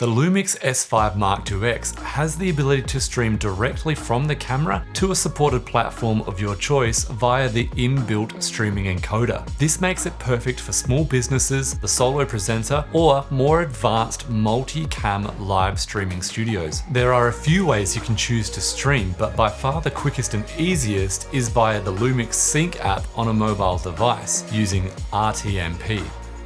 The Lumix S5IIX has the ability to stream directly from the camera to a supported platform of your choice via the inbuilt streaming encoder. This makes it perfect for small businesses, the solo presenter, or more advanced multi-cam live streaming studios. There are a few ways you can choose to stream, but by far the quickest and easiest is via the Lumix Sync app on a mobile device using RTMP.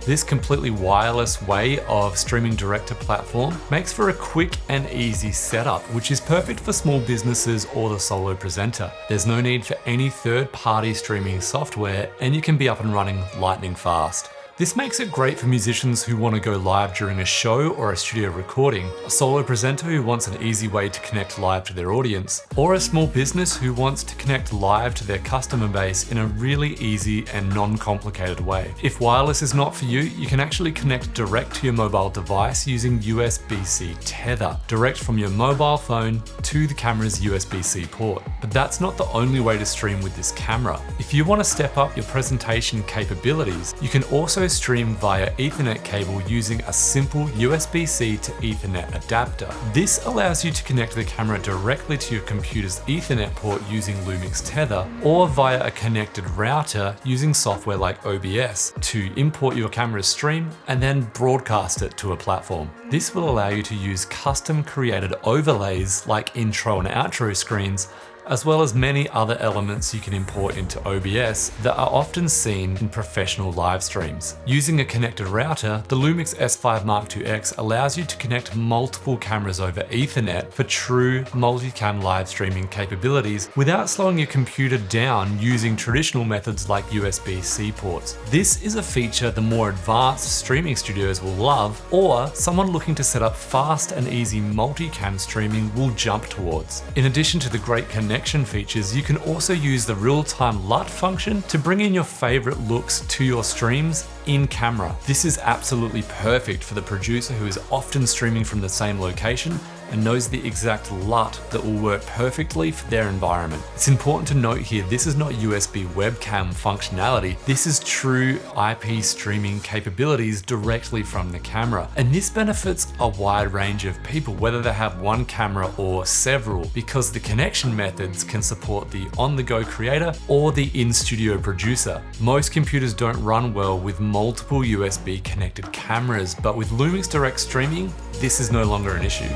This completely wireless way of streaming direct to platform makes for a quick and easy setup, which is perfect for small businesses or the solo presenter. There's no need for any third-party streaming software, and you can be up and running lightning fast. This makes it great for musicians who want to go live during a show or a studio recording, a solo presenter who wants an easy way to connect live to their audience, or a small business who wants to connect live to their customer base in a really easy and non-complicated way. If wireless is not for you, you can actually connect direct to your mobile device using USB-C tether, direct from your mobile phone to the camera's USB-C port. But that's not the only way to stream with this camera. If you want to step up your presentation capabilities, you can also stream via Ethernet cable using a simple USB-C to Ethernet adapter. This allows you to connect the camera directly to your computer's Ethernet port using Lumix Tether, or via a connected router using software like OBS to import your camera's stream and then broadcast it to a platform. This will allow you to use custom created overlays like intro and outro screens, as well as many other elements you can import into OBS that are often seen in professional live streams. Using a connected router, the Lumix S5IIX allows you to connect multiple cameras over Ethernet for true multicam live streaming capabilities without slowing your computer down using traditional methods like USB-C ports. This is a feature the more advanced streaming studios will love, or someone looking to set up fast and easy multicam streaming will jump towards. In addition to the great connection features, you can also use the real-time LUT function to bring in your favorite looks to your streams in camera. This is absolutely perfect for the producer who is often streaming from the same location and knows the exact LUT that will work perfectly for their environment. It's important to note here, this is not USB webcam functionality. This is true IP streaming capabilities directly from the camera. And this benefits a wide range of people, whether they have one camera or several, because the connection methods can support the on-the-go creator or the in-studio producer. Most computers don't run well with multiple USB connected cameras, but with Lumix Direct Streaming, this is no longer an issue.